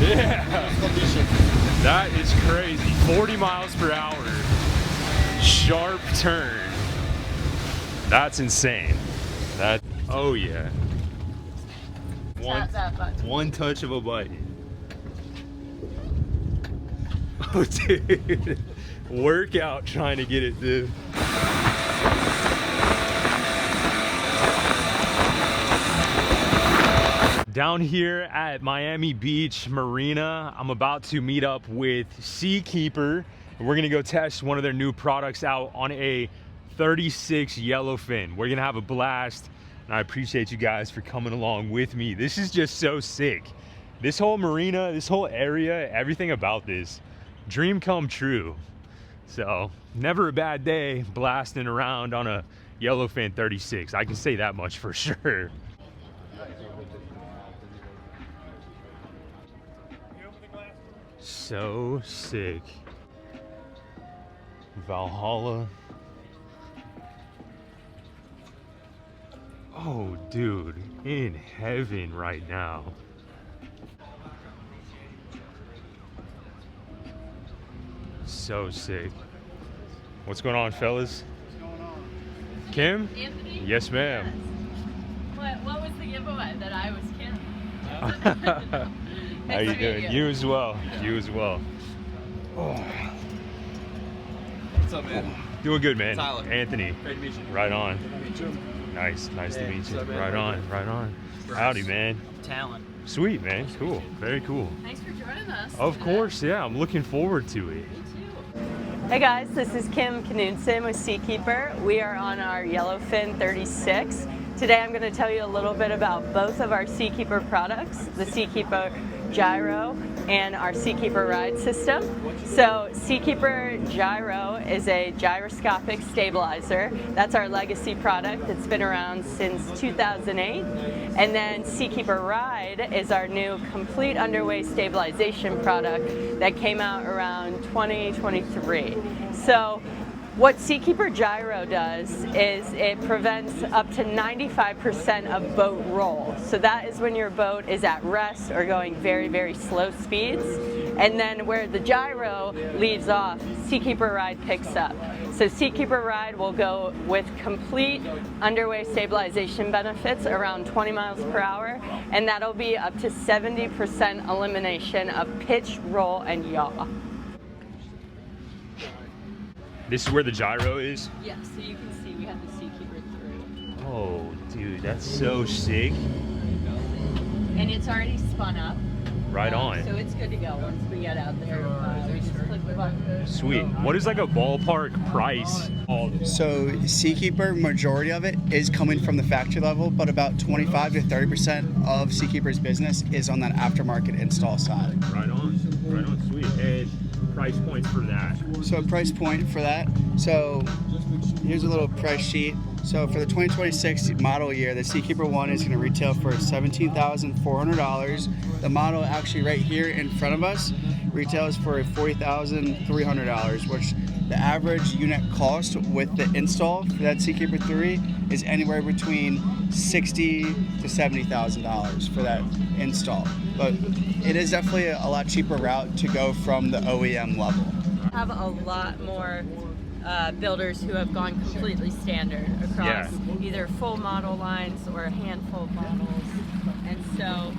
Yeah. That is crazy. 40 miles per hour. Sharp turn. That's insane. That, oh yeah. One touch of a button. Oh dude. Workout trying to get it, dude. Down here at Miami Beach Marina, I'm about to meet up with Seakeeper, and we're gonna go test one of their new products out on a 36 yellowfin. We're gonna have a blast, and I appreciate you guys for coming along with me. This is just so sick. This whole marina, this whole area, everything about this, dream come true. So, never a bad day blasting around on a yellowfin 36. I can say that much for sure. So sick. Valhalla. Oh, dude, in heaven right now. So sick. What's going on, fellas? What's going on? Kim? Anthony? Yes, ma'am. Yes. What was the giveaway? That I was Kim? How you doing? You as well. Yeah. You as well. Oh. What's up, man? Doing good, man. Tyler. Anthony. Great to meet you. Right on. Good to meet you. Nice to Hey, meet you. what's up, man? Right on, right on. Bryce. Howdy, man. Talent. Sweet, man. Cool. Very cool. Thanks for joining us. Of course, yeah. I'm looking forward to it. Me too. Hey guys, this is Kim Knudsen with Seakeeper. We are on our Yellowfin 36. Today I'm going to tell you a little bit about both of our Seakeeper products, the Seakeeper Gyro and our Seakeeper Ride System. So Seakeeper Gyro is a gyroscopic stabilizer. That's our legacy product. It's been around since 2008. And then Seakeeper Ride is our new complete underway stabilization product that came out around 2023. So what Seakeeper Gyro does is it prevents up to 95% of boat roll. So that is when your boat is at rest or going very, very slow speeds. And then where the gyro leaves off, Seakeeper Ride picks up. So Seakeeper Ride will go with complete underway stabilization benefits around 20 miles per hour, and that'll be up to 70% elimination of pitch, roll, and yaw. This is where the gyro is? Yeah, so you can see we have the Seakeeper 3. Oh, dude, that's so sick. And it's already spun up. Right on. So it's good to go once we get out there. We just click the button. Sweet. What is like a ballpark price? So Seakeeper, majority of it is coming from the factory level, but about 25 to 30% of Seakeeper's business is on that aftermarket install side. Right on. Right on. Sweet. And price points for that? So price point for that. So here's a little price sheet. So for the 2026 model year, the Seakeeper 1 is going to retail for $17,400. The model actually right here in front of us retails for $40,300, which the average unit cost with the install for that Seakeeper 3 is anywhere between $60,000 to $70,000 for that install. But it is definitely a lot cheaper route to go from the OEM level. I have a lot more builders who have gone completely standard across either full model lines or a handful of models. And so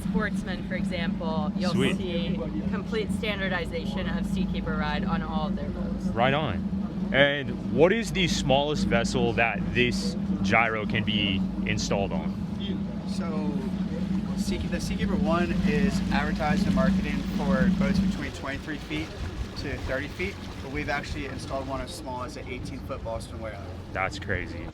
Sportsman, for example, you'll see complete standardization of Seakeeper Ride on all of their boats. Right on. And what is the smallest vessel that this gyro can be installed on? So the Seakeeper 1 is advertised and marketing for boats between 23 feet to 30 feet, but we've actually installed one as small as an 18-foot Boston whale. That's crazy.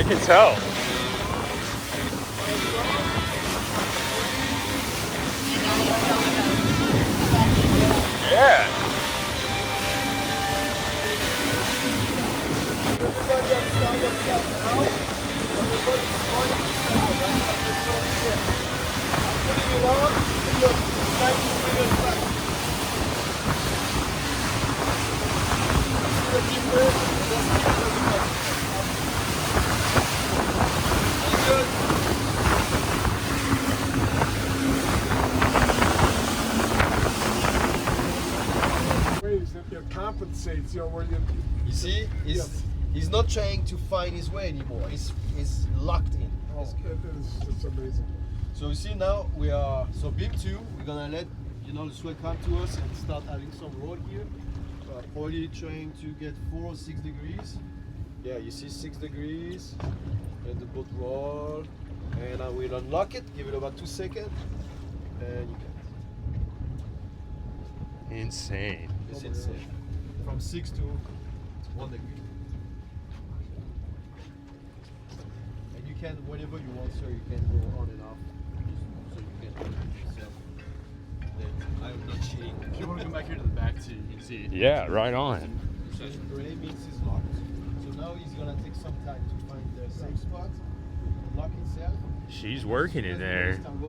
can tell. Yeah. Waves that compensates, where You see, he's not trying to find his way anymore. He's locked in. it's amazing. So you see now we are beam 2. We're gonna let the swell come to us and start having some roll here. Probably trying to get 4 or 6 degrees. Yeah, you see 6 degrees. Let the boat roll, and I will unlock it. Give it about 2 seconds, and you can. Insane. It's insane. From 6 to 1 degree. And you can, whenever you want, sir, you can go on and off. So you can yourself. Then I'm not cheating. If you want to come back here to the back too, you can see. Yeah, right on. So gray means it's locked. So now he's gonna take some time to find the safe spot, lock himself. She's working in there. Now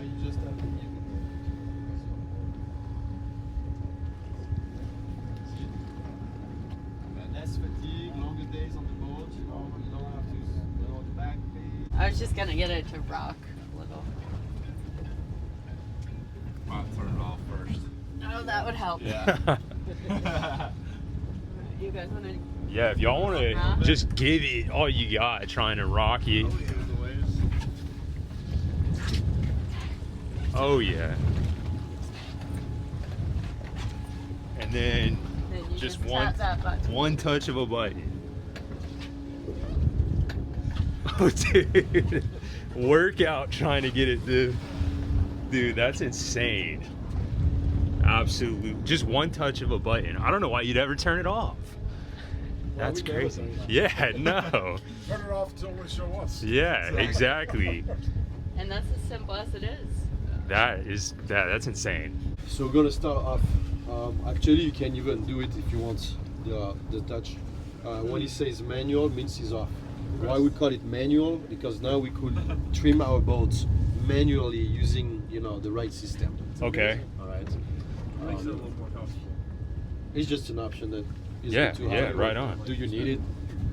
you just have to less fatigue, longer days on the boat, you don't have to back pain. I was just gonna get it to rock a little. I'll turn it off first. Oh, that would help. Yeah. You guys wanna? Yeah, if y'all want to just give it all you got trying to rock it. Oh, yeah. And then You just tap that button. one touch of a button. Oh, dude. Workout trying to get it to. Dude, that's insane. Absolutely. Just one touch of a button. I don't know why you'd ever turn it off. That's crazy. Yeah, no. Turn it off until we show us. Yeah, exactly. And that's as simple as it is. That's insane. So we're gonna start off. Actually, you can even do it if you want the touch. When he says manual, means he's off. Why we call it manual? Because now we could trim our boats manually using the right system. Okay. All right. Makes it a little more comfortable. It's just an option that is Yeah, not too yeah, hard. right on. Do you need it?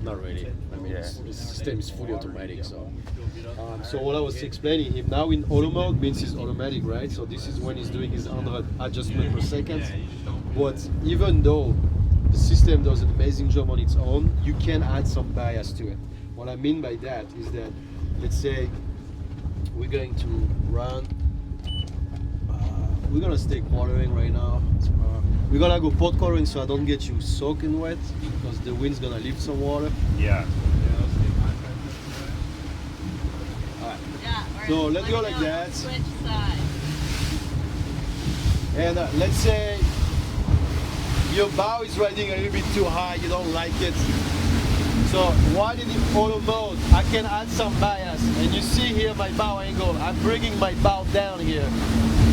Not really. I mean, Yeah. the system is fully automatic. So what I was explaining him now in auto mode means it's automatic, right? So this is when he's doing his 100 adjustment per second. But even though the system does an amazing job on its own, you can add some bias to it. What I mean by that is that, let's say we're going to run. We're gonna stay quartering right now. We're gonna go port quartering so I don't get you soaking wet because the wind's gonna lift some water. Yeah. Alright. Yeah. So let's go like that. Switch sides. And let's say your bow is riding a little bit too high, you don't like it. So while in the auto mode, I can add some bias. And you see here my bow angle. I'm bringing my bow down here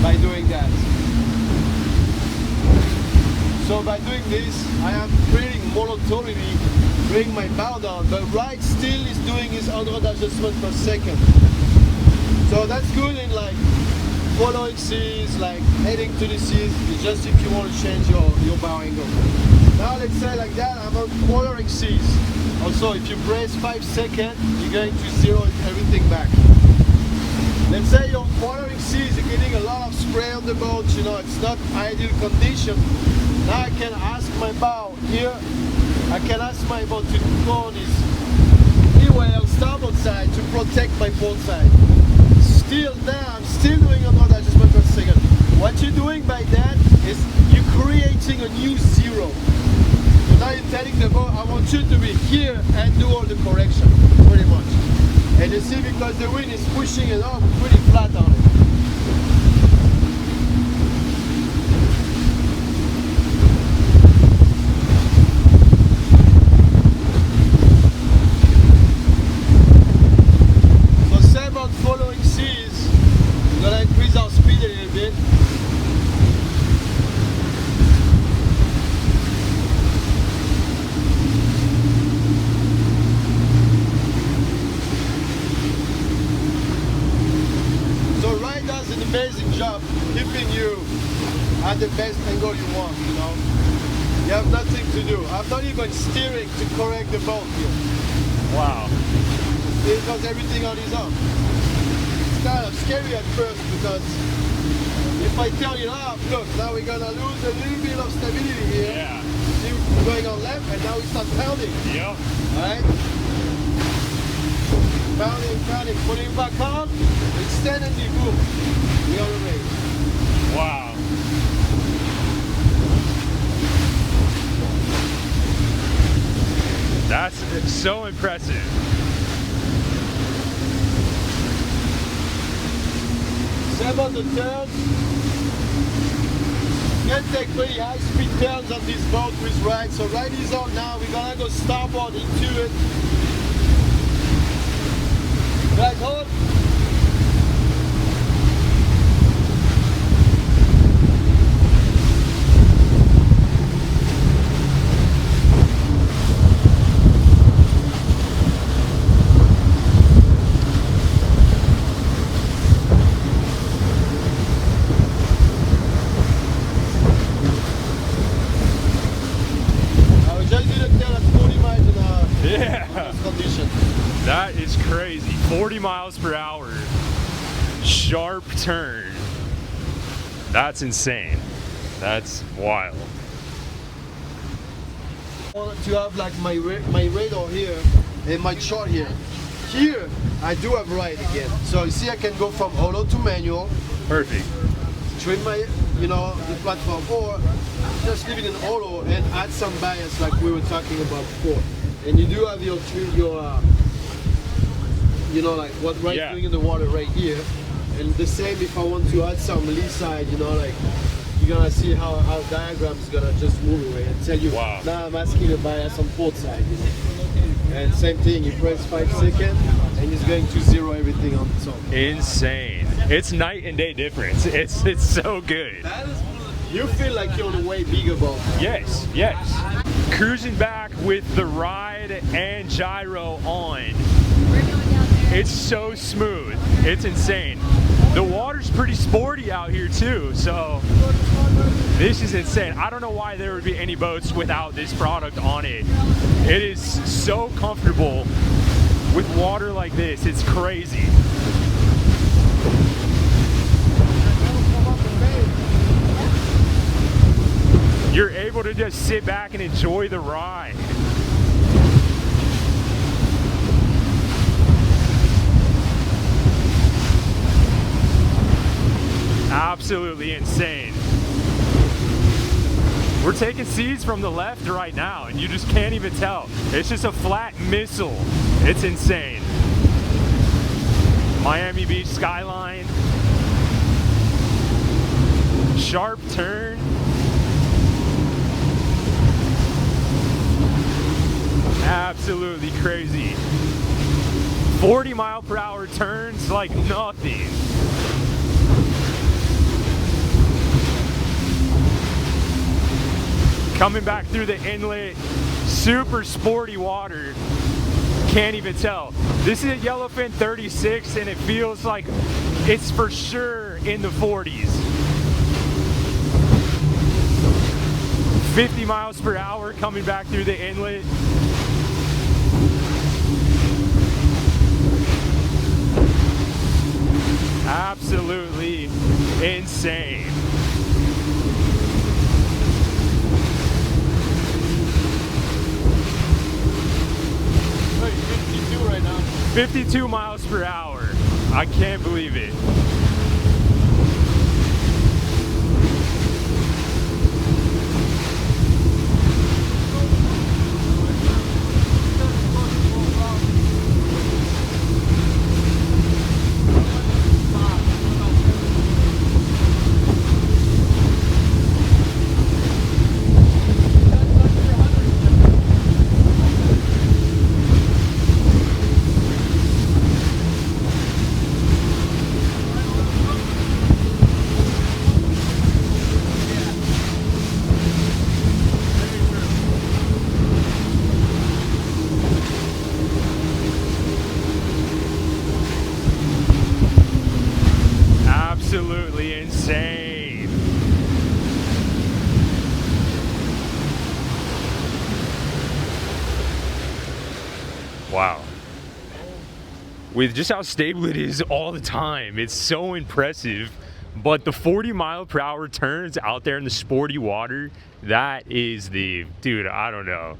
by doing that. So by doing this, I am creating monotonally, bring my bow down, but right still is doing his 100 adjustment per second. So that's good in like following seas, like heading to the seas, it's just if you want to change your bow angle. Now let's say like that, I'm on quartering seas. Also, if you brace 5 seconds, you're going to zero everything back. Let's say you're on quartering seas, you're getting a lot of spray on the boat, it's not ideal condition. Now I can ask my bow here, I can ask my boat to go on this leeway on starboard side to protect my port side. Still there, I'm still doing another adjustment per second. What you're doing by that is you're creating a new zero. So now you're telling the boat, I want you to be here and do all the correction, pretty much. And you see, because the wind is pushing it up, we're pretty flat on it. angle you want, you know. You have nothing to do. I'm not even steering to correct the boat here. Wow. He does everything on his own. It's kind of scary at first because if I turn it off, look, now we're gonna lose a little bit of stability here. Yeah. See, we're going on left and now we start pounding. Yep. Alright? Pounding, pounding, putting it back on, extend and boom. The other way. Wow. That's so impressive. Same on the turns. You can take pretty high speed turns on this boat with right. So right is on now. We're gonna go starboard into it. Right, hold. I was just gonna tell at 40 miles an hour. Yeah. This condition. That is crazy. 40 miles per hour. Sharp turn. That's insane. That's wild. I wanted to have like my radar here and my chart here. Here, I do have right again. So you see I can go from auto to manual, Perfect. trim my, the platform, or just leave it in auto and add some bias like we were talking about before. And you do have your like what right Yeah. doing in the water right here. And the same if I want to add some lee side, like you're gonna see how our diagram is gonna just move away and tell you, Wow. now I'm asking a bias on port side. And same thing, you press 5 seconds and it's going to zero everything on its own. Insane. It's night and day difference. It's so good. You feel like you're on a way bigger boat. Yes, yes. Cruising back with the ride and gyro on. It's so smooth. It's insane. The water's pretty sporty out here too, so this is insane. I don't know why there would be any boats without this product on it. It is so comfortable with water like this. It's crazy. You're able to just sit back and enjoy the ride. Absolutely insane. We're taking seas from the left right now and you just can't even tell. It's just a flat missile. It's insane. Miami Beach skyline. Sharp turn. Absolutely crazy. 40 mile per hour turns like nothing. Coming back through the inlet, super sporty water. Can't even tell. This is a Yellowfin 36 and it feels like it's for sure in the 40s. 50 miles per hour coming back through the inlet. Absolutely insane. Wait, 52 right now. 52 miles per hour. I can't believe it. Wow. With just how stable it is all the time, it's so impressive. But the 40-mile-per-hour turns out there in the sporty water, that is the, dude, I don't know.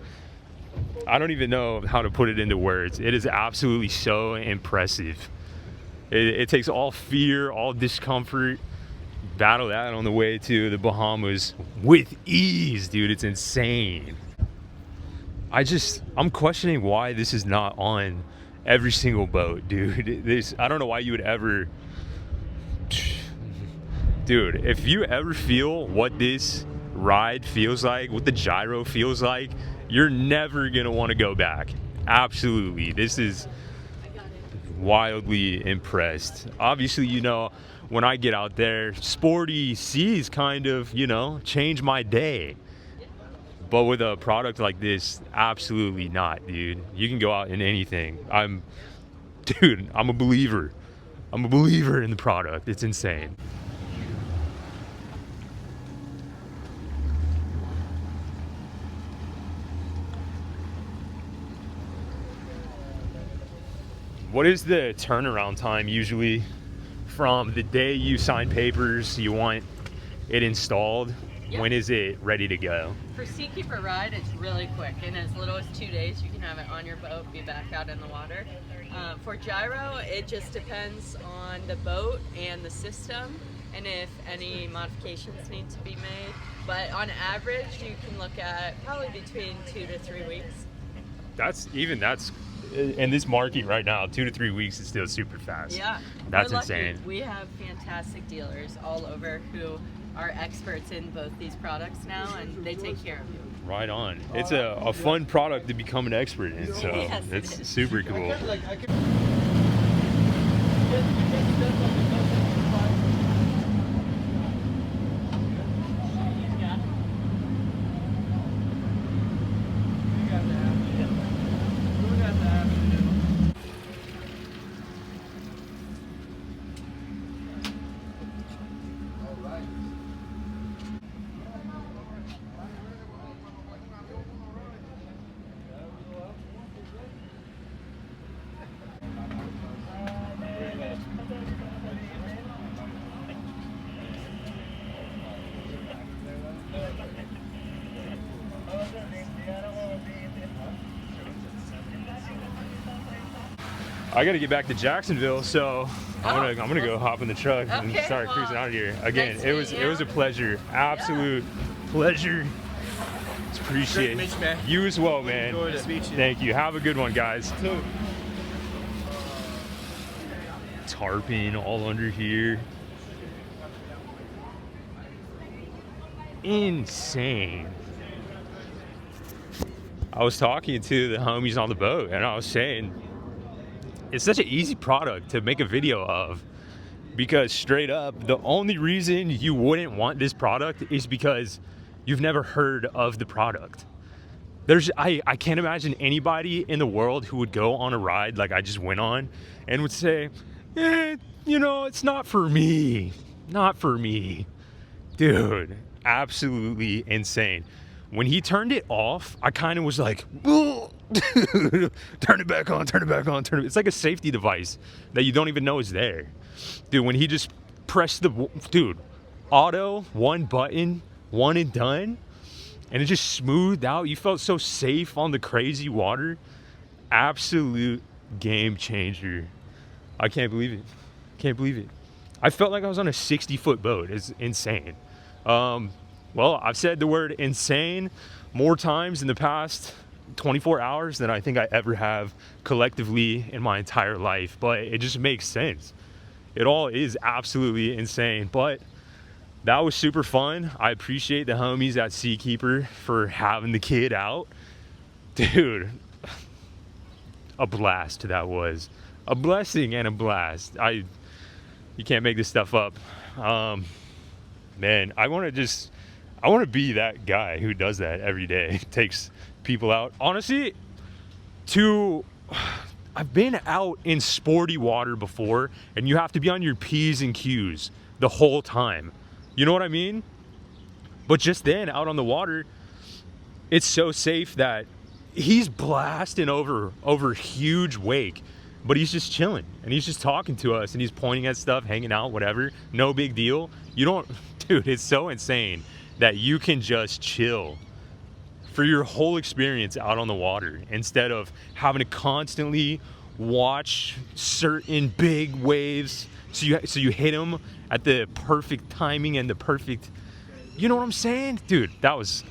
I don't even know how to put it into words. It is absolutely so impressive. It takes all fear, all discomfort, battle that on the way to the Bahamas with ease, dude. It's insane. I'm questioning why this is not on every single boat, dude. I don't know why you would ever, dude, if you ever feel what this ride feels like, what the gyro feels like, you're never gonna want to go back. Absolutely. This is wildly impressed. Obviously, you know, when I get out there, sporty seas kind of, you know, change my day. But with a product like this, absolutely not, dude. You can go out in anything. I'm a believer. I'm a believer in the product. It's insane. What is the turnaround time usually from the day you sign papers, you want it installed? Yep. When is it ready to go? For Seakeeper ride, it's really quick. In as little as 2 days, you can have it on your boat, be back out in the water. For gyro, it just depends on the boat and the system, and if any modifications need to be made. But on average, you can look at probably between 2 to 3 weeks. That's in this market right now, 2 to 3 weeks is still super fast. Yeah, that's we're lucky. insane. We have fantastic dealers all over who are experts in both these products now, and they take care of you. Right on. It's a fun product to become an expert in, so Yes, it it's is. super cool. I gotta get back to Jacksonville, so I'm gonna go hop in the truck and Okay, start cruising out of here. Again, nice it was a pleasure, absolute pleasure. It's appreciate Great to meet you, man. you as well, man. Enjoyed it. Meet you. Thank you. Have a good one, guys. Tarping all under here. Insane. I was talking to the homies on the boat, and I was saying, it's such an easy product to make a video of, because straight up, the only reason you wouldn't want this product is because you've never heard of the product. I can't imagine anybody in the world who would go on a ride like I just went on and would say, you know, it's not for me. Not for me. Dude, absolutely insane. When he turned it off, I kind of was like, turn it back on, turn it back on, turn it. It's like a safety device that you don't even know is there. Dude, when he just pressed auto, one button, one and done, and it just smoothed out. You felt so safe on the crazy water. Absolute game changer. I can't believe it. Can't believe it. I felt like I was on a 60-foot boat. It's insane. Well, I've said the word insane more times in the past 24 hours than I think I ever have collectively in my entire life, but it just makes sense. It all is absolutely insane, but that was super fun. I appreciate the homies at Seakeeper for having the kid out. Dude, a blast that was. A blessing and a blast. You can't make this stuff up. Man, I want to be that guy who does that every day. Takes people out. Honestly, I've been out in sporty water before, and you have to be on your P's and Q's the whole time. You know what I mean? But just then, out on the water, it's so safe that he's blasting over huge wake, but he's just chilling and he's just talking to us and he's pointing at stuff, hanging out, whatever. No big deal. You don't, dude, it's so insane that you can just chill for your whole experience out on the water instead of having to constantly watch certain big waves. So you hit them at the perfect timing and the perfect, you know what I'm saying? Dude, that was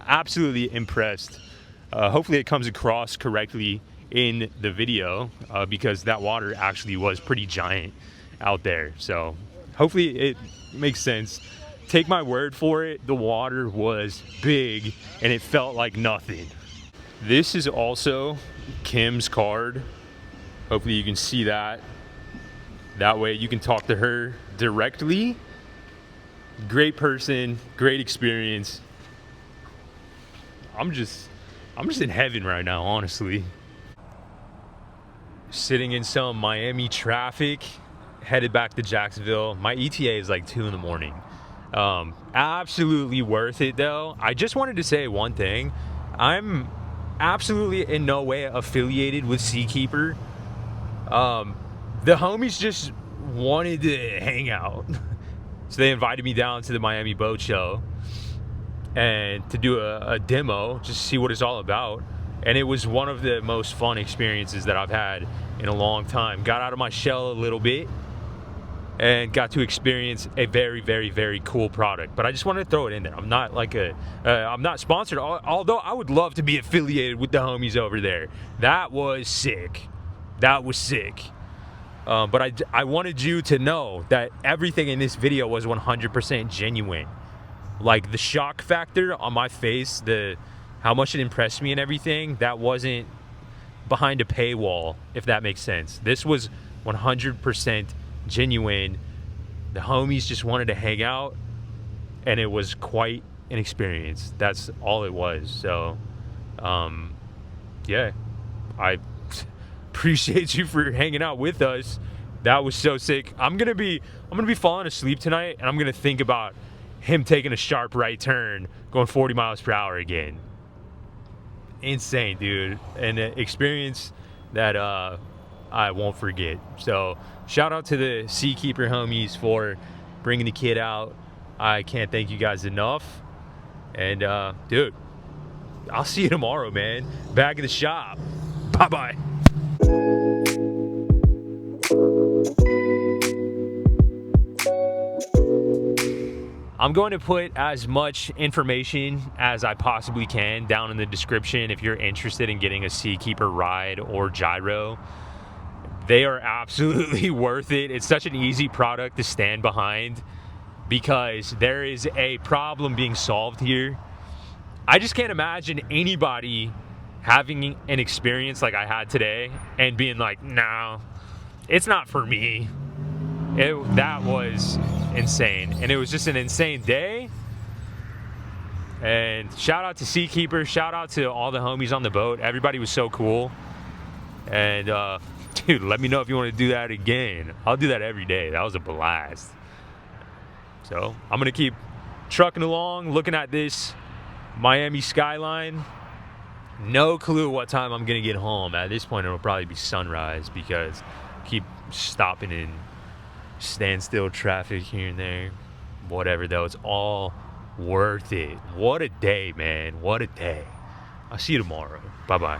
absolutely impressed. Hopefully it comes across correctly in the video because that water actually was pretty giant out there. So hopefully it makes sense. Take my word for it, the water was big and it felt like nothing. This is also Kim's card. Hopefully you can see that. That way you can talk to her directly. Great person, great experience. I'm just in heaven right now, honestly. Sitting in some Miami traffic, headed back to Jacksonville. My ETA is like 2 in the morning. Absolutely worth it though. I just wanted to say one thing. I'm absolutely in no way affiliated with Seakeeper. The homies just wanted to hang out. So they invited me down to the Miami boat show and to do a demo, just see what it's all about. And it was one of the most fun experiences that I've had in a long time. Got out of my shell a little bit and got to experience a very, very, very cool product. But I just wanted to throw it in there. I'm not like I'm not sponsored, although I would love to be affiliated with the homies over there. That was sick. That was sick. But I wanted you to know that everything in this video was 100% genuine. Like the shock factor on my face, how much it impressed me and everything, that wasn't behind a paywall, if that makes sense. This was 100% genuine. The homies just wanted to hang out and it was quite an experience. That's all it was. So yeah, I appreciate you for hanging out with us. That was so sick. I'm gonna be falling asleep tonight and I'm gonna think about him taking a sharp right turn going 40 miles per hour again. Insane, dude. And an experience that I won't forget. So shout out to the Seakeeper homies for bringing the kid out. I can't thank you guys enough. And dude, I'll see you tomorrow, man. Back in the shop. Bye-bye. I'm going to put as much information as I possibly can down in the description if you're interested in getting a Seakeeper ride or gyro. They are absolutely worth it. It's such an easy product to stand behind because there is a problem being solved here. I just can't imagine anybody having an experience like I had today and being like, no, it's not for me. That was insane. And it was just an insane day. And shout out to Seakeeper. Shout out to all the homies on the boat. Everybody was so cool. And dude, let me know if you want to do that again. I'll do that every day. That was a blast. So I'm going to keep trucking along, looking at this Miami skyline. No clue what time I'm going to get home. At this point, it'll probably be sunrise because I keep stopping in standstill traffic here and there. Whatever though, it's all worth it. What a day, man. What a day. I'll see you tomorrow. Bye-bye.